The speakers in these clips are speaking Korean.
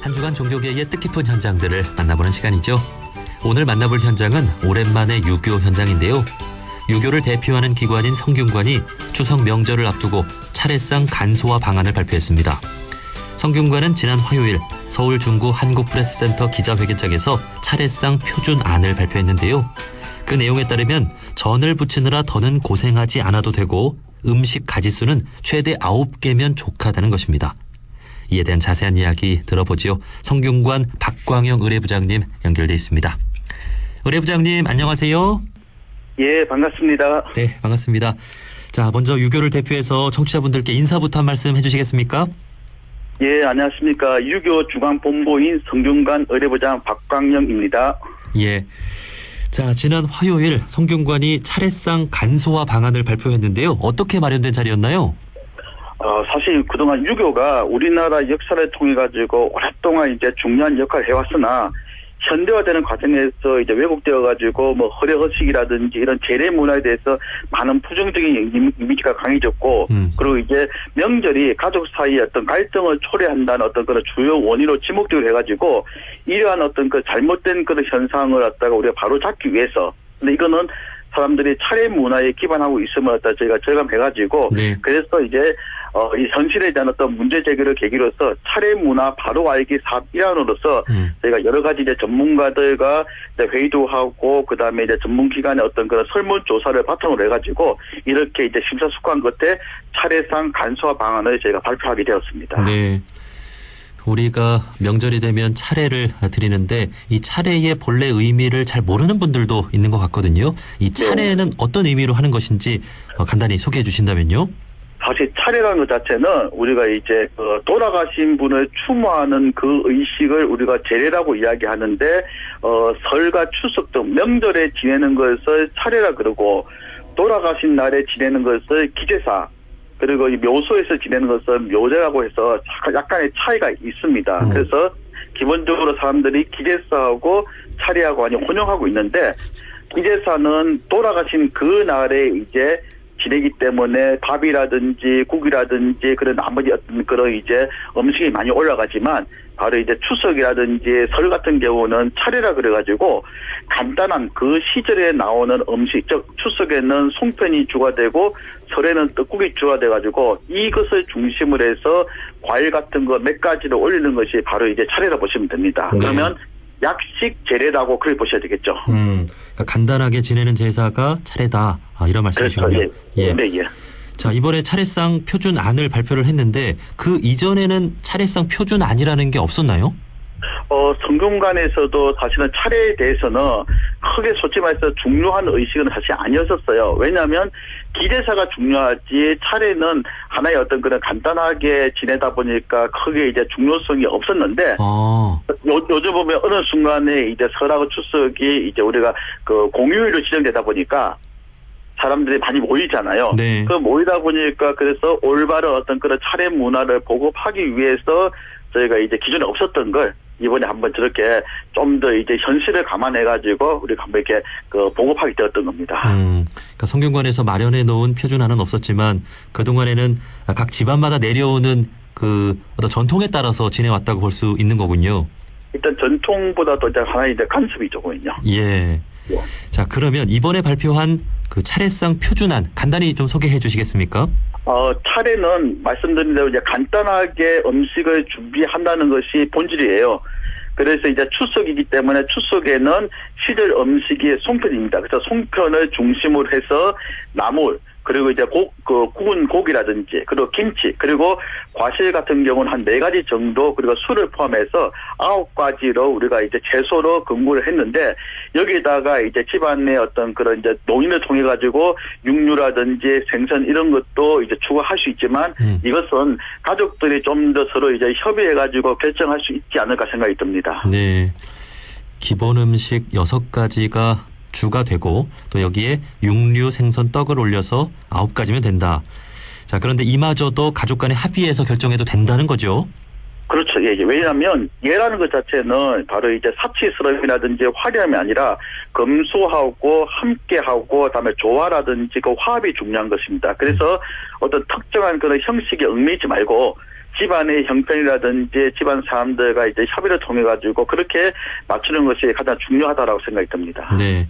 한 주간 종교계의 뜻깊은 현장들을 만나보는 시간이죠. 오늘 만나볼 현장은 오랜만에 유교 현장인데요. 유교를 대표하는 기관인 성균관이 추석 명절을 앞두고 차례상 간소화 방안을 발표했습니다. 성균관은 지난 화요일 서울 중구 한국프레스센터 기자회견장에서 차례상 표준안을 발표했는데요. 그 내용에 따르면 전을 부치느라 더는 고생하지 않아도 되고 음식 가지수는 최대 9개면 족하다는 것입니다. 이에 대한 자세한 이야기 들어보지요. 성균관 박광영 의례부장님 연결돼 있습니다. 의례부장님 안녕하세요. 예, 반갑습니다. 네, 반갑습니다. 자, 먼저 유교를 대표해서 청취자분들께 인사부터 한 말씀 해주시겠습니까? 예, 안녕하십니까. 유교 주간본부인 성균관 의례부장 박광영입니다. 예. 자, 지난 화요일 성균관이 차례상 간소화 방안을 발표했는데요. 어떻게 마련된 자리였나요? 사실 그동안 유교가 우리나라 역사를 통해 가지고 오랫동안 이제 중요한 역할을 해왔으나 현대화되는 과정에서 이제 왜곡되어 가지고 뭐 허례허식이라든지 이런 재래 문화에 대해서 많은 부정적인 이미지가 강해졌고 그리고 이제 명절이 가족 사이의 어떤 갈등을 초래한다는 어떤 그런 주요 원인으로 지목되고 해가지고 이러한 어떤 그 잘못된 그런 현상을 갖다가 우리가 바로 잡기 위해서 근데 이거는 사람들이 차례 문화에 기반하고 있음을 갖다 저희가 절감해가지고 네. 그래서 이제 이 현실에 대한 어떤 문제 제기를 계기로서 차례 문화 바로 알기 사업 일환으로서 저희가 여러 가지 이제 전문가들과 이제 회의도 하고 그다음에 이제 전문기관의 어떤 그런 설문조사를 바탕으로 해가지고 이렇게 이제 심사숙고한 끝에 차례상 간소화 방안을 저희가 발표하게 되었습니다. 네. 우리가 명절이 되면 차례를 드리는데 이 차례의 본래 의미를 잘 모르는 분들도 있는 것 같거든요. 이 차례는 어떤 의미로 하는 것인지 간단히 소개해 주신다면요. 사실 차례라는 것 자체는 우리가 이제 돌아가신 분을 추모하는 그 의식을 우리가 제례라고 이야기하는데 설과 추석 등 명절에 지내는 것을 차례라 그러고 돌아가신 날에 지내는 것을 기제사 그리고 이 묘소에서 지내는 것은 묘제라고 해서 약간의 차이가 있습니다. 그래서 기본적으로 사람들이 기제사하고 차례하고 많이 혼용하고 있는데 기제사는 돌아가신 그 날에 이제 지내기 때문에 밥이라든지 국이라든지 그런 나머지 어떤 그런 이제 음식이 많이 올라가지만 바로 이제 추석이라든지 설 같은 경우는 차례라 그래가지고 간단한 그 시절에 나오는 음식, 즉 추석에는 송편이 주가 되고 설에는 떡국이 주가 돼가지고 이것을 중심으로 해서 과일 같은 거 몇 가지를 올리는 것이 바로 이제 차례라 보시면 됩니다. 네. 그러면 약식 제례라고 그렇게 보셔야 되겠죠. 그러니까 간단하게 지내는 제사가 차례다. 이런 말씀이시군요. 그렇죠. 예. 네, 예. 자, 이번에 차례상 표준안을 발표를 했는데 그 이전에는 차례상 표준안이라는 게 없었나요? 성균관에서도 사실은 차례에 대해서는 크게 솔직히 말해서 중요한 의식은 사실 아니었었어요. 왜냐하면 기제사가 중요하지 차례는 하나의 어떤 그런 간단하게 지내다 보니까 크게 이제 중요성이 없었는데 요즘 보면 어느 순간에 이제 설하고 추석이 이제 우리가 그 공휴일로 지정되다 보니까 사람들이 많이 모이잖아요. 네. 그 모이다 보니까 그래서 올바른 어떤 그런 차례 문화를 보급하기 위해서 저희가 이제 기존에 없었던 걸 이번에 한번 저렇게 좀 더 이제 현실을 감안해가지고 우리가 한번 이렇게 보급하게 되었던 겁니다. 그러니까 성균관에서 마련해 놓은 표준안은 없었지만 그 동안에는 각 집안마다 내려오는 그 어떤 전통에 따라서 지내왔다고 볼 수 있는 거군요. 일단 전통보다도 이제 하나의 이제 간섭이죠군요. 예. 자, 그러면 이번에 발표한 그 차례상 표준안 간단히 좀 소개해 주시겠습니까? 차례는 말씀드린 대로 이제 간단하게 음식을 준비한다는 것이 본질이에요. 그래서 이제 추석이기 때문에 추석에는 시절 음식이 송편입니다. 그래서 송편을 중심으로 해서 나물, 그리고 이제 구운 고기라든지, 그리고 김치, 그리고 과실 같은 경우는 한 4가지 정도, 그리고 술을 포함해서 9가지로 우리가 이제 채소로 근무를 했는데, 여기다가 이제 집안의 어떤 그런 이제 농인을 통해가지고 육류라든지 생선 이런 것도 이제 추가할 수 있지만, 이것은 가족들이 좀 더 서로 이제 협의해가지고 결정할 수 있지 않을까 생각이 듭니다. 네. 기본 음식 6가지가 주가 되고 또 여기에 육류, 생선, 떡을 올려서 9가지면 된다. 자, 그런데 이마저도 가족 간에 합의해서 결정해도 된다는 거죠? 그렇죠. 예. 왜냐하면 예라는 것 자체는 바로 이제 사치스러움이라든지 화려함이 아니라 검소하고 함께하고 그다음에 조화라든지 그 화합이 중요한 것입니다. 그래서 어떤 특정한 그런 형식에 얽매이지 말고 집안의 형편이라든지 집안 사람들과 이제 협의를 통해 가지고 그렇게 맞추는 것이 가장 중요하다라고 생각이 듭니다. 네.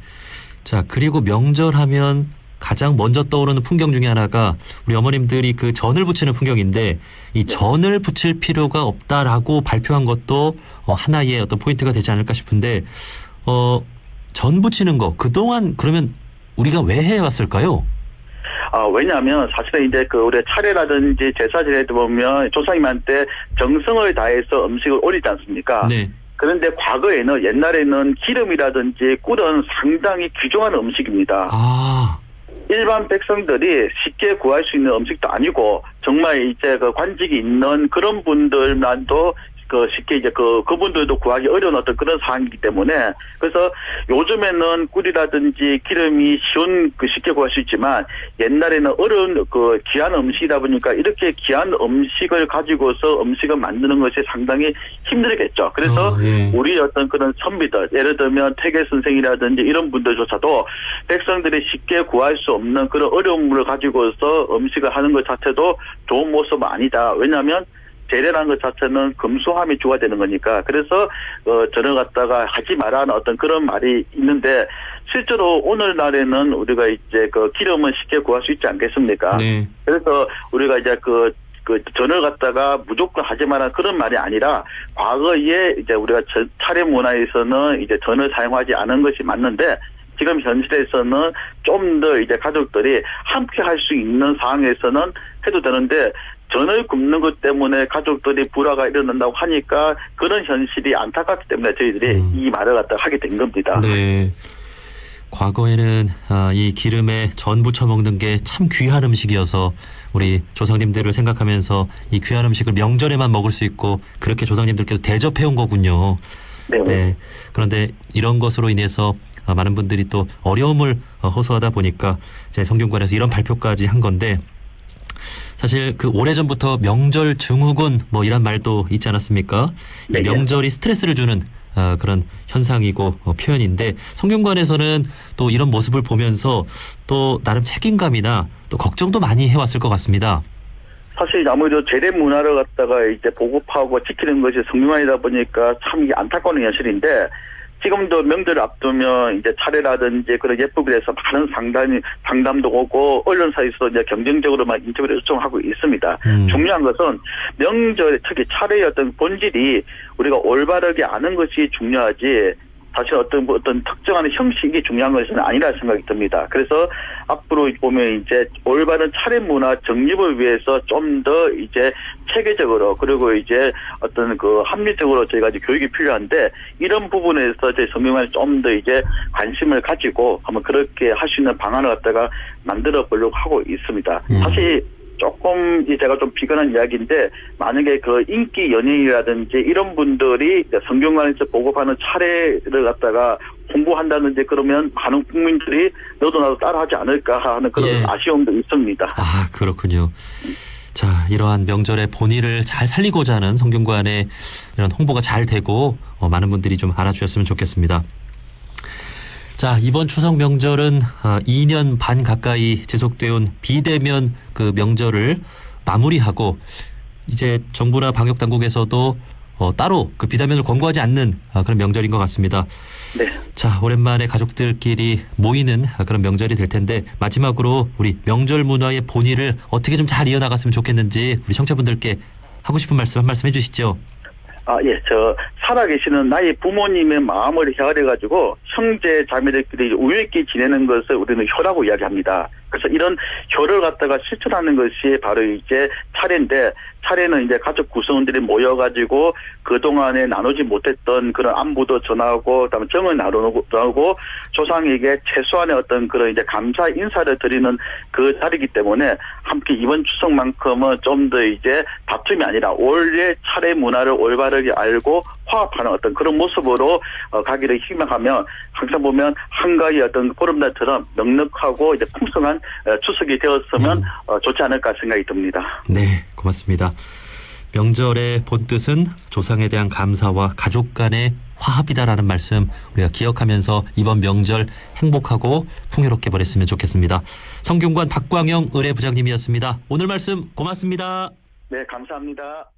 자, 그리고 명절하면 가장 먼저 떠오르는 풍경 중에 하나가 우리 어머님들이 그 전을 부치는 풍경인데 이 전을 부칠 필요가 없다라고 발표한 것도 하나의 어떤 포인트가 되지 않을까 싶은데 전 부치는 거 그동안 그러면 우리가 왜 해왔을까요? 왜냐하면 사실은 이제 그 우리 차례라든지 제사 지내다 보면 조상님한테 정성을 다해서 음식을 올리지 않습니까? 네. 그런데 과거에는 옛날에는 기름이라든지 꿀은 상당히 귀중한 음식입니다. 아. 일반 백성들이 쉽게 구할 수 있는 음식도 아니고 정말 이제 그 관직이 있는 그런 분들만도 쉽게 이제 그분들도 구하기 어려운 어떤 그런 상황이기 때문에 그래서 요즘에는 꿀이라든지 기름이 쉽게 구할 수 있지만 옛날에는 어려운 귀한 음식이다 보니까 이렇게 귀한 음식을 가지고서 음식을 만드는 것이 상당히 힘들겠죠. 그래서 예. 우리 어떤 그런 선비들 예를 들면 태계 선생이라든지 이런 분들조차도 백성들이 쉽게 구할 수 없는 그런 어려움을 가지고서 음식을 하는 것 자체도 좋은 모습은 아니다. 왜냐하면 제례라는 것 자체는 금수함이 주가 되는 거니까 그래서 저를 갖다가 하지 말라는 어떤 그런 말이 있는데 실제로 오늘날에는 우리가 이제 기름은 쉽게 구할 수 있지 않겠습니까? 네. 그래서 우리가 이제 전을 갖다가 무조건 하지 마라 그런 말이 아니라 과거에 이제 우리가 차례 문화에서는 이제 전을 사용하지 않은 것이 맞는데 지금 현실에서는 좀 더 이제 가족들이 함께 할 수 있는 상황에서는 해도 되는데 전을 굽는 것 때문에 가족들이 불화가 일어난다고 하니까 그런 현실이 안타깝기 때문에 저희들이 이 말을 갖다가 하게 된 겁니다. 네. 과거에는 이 기름에 전 부쳐 먹는 게 참 귀한 음식이어서 우리 조상님들을 생각하면서 이 귀한 음식을 명절에만 먹을 수 있고 그렇게 조상님들께서 대접해온 거군요. 네. 네. 그런데 이런 것으로 인해서 많은 분들이 또 어려움을 호소하다 보니까 이제 성균관에서 이런 발표까지 한 건데 사실 그 오래전부터 명절 증후군 뭐 이란 말도 있지 않았습니까? 네. 명절이 스트레스를 주는 그런 현상이고 표현인데 성균관에서는 또 이런 모습을 보면서 또 나름 책임감이나 또 걱정도 많이 해왔을 것 같습니다. 사실 아무래도 제례 문화를 갖다가 이제 보급하고 지키는 것이 성균관이다 보니까 참 이게 안타까운 현실인데 지금도 명절을 앞두면 이제 차례라든지 그런 예법에 서 많은 상담도 오고 언론사에서 이제 경쟁적으로 막 인터뷰를 요청하고 있습니다. 중요한 것은 명절 특히 차례의 어떤 본질이 우리가 올바르게 아는 것이 중요하지 사실 어떤 특정한 형식이 중요한 것은 아니라 생각이 듭니다. 그래서 앞으로 보면 이제 올바른 차례 문화 정립을 위해서 좀 더 이제 체계적으로 그리고 이제 어떤 합리적으로 저희가 이제 교육이 필요한데 이런 부분에서 저희 성균관이 좀 더 이제 관심을 가지고 한번 그렇게 할 수 있는 방안을 갖다가 만들어 보려고 하고 있습니다. 사실 조금 제가 좀 비관한 이야기인데 만약에 인기 연예인이라든지 이런 분들이 성균관에서 보급하는 차례를 갖다가 홍보한다든지 그러면 많은 국민들이 너도 나도 따라하지 않을까 하는 그런 예. 아쉬움도 있습니다. 아, 그렇군요. 자, 이러한 명절의 본의를 잘 살리고자 하는 성균관의 이런 홍보가 잘 되고 많은 분들이 좀 알아주셨으면 좋겠습니다. 자, 이번 추석 명절은 2년 반 가까이 지속되어 온 비대면 그 명절을 마무리하고 이제 정부나 방역 당국에서도 따로 그 비대면을 권고하지 않는 그런 명절인 것 같습니다. 네. 자, 오랜만에 가족들끼리 모이는 그런 명절이 될 텐데 마지막으로 우리 명절 문화의 본의를 어떻게 좀 잘 이어나갔으면 좋겠는지 우리 청취자분들께 하고 싶은 말씀 한 말씀 해주시죠. 예, 살아계시는 나의 부모님의 마음을 헤아려가지고 형제 자매들끼리 우애 있게 지내는 것을 우리는 효라고 이야기합니다. 그래서 이런 효를 갖다가 실천하는 것이 바로 이제 차례인데 차례는 이제 가족 구성원들이 모여가지고 그동안에 나누지 못했던 그런 안부도 전하고 그다음에 정을 나누고 조상에게 최소한의 어떤 그런 이제 감사 인사를 드리는 그 자리이기 때문에 함께 이번 추석만큼은 좀 더 이제 다툼이 아니라 원래 차례 문화를 올바르게 알고 화합하는 어떤 그런 모습으로 가기를 희망하며 항상 보면 한가위 어떤 보름달처럼 넉넉하고 이제 풍성한 추석이 되었으면 좋지 않을까 생각이 듭니다. 네, 고맙습니다. 명절의 본뜻은 조상에 대한 감사와 가족 간의 화합이다라는 말씀 우리가 기억하면서 이번 명절 행복하고 풍요롭게 보냈으면 좋겠습니다. 성균관 박광영 의뢰부장님이었습니다. 오늘 말씀 고맙습니다. 네, 감사합니다.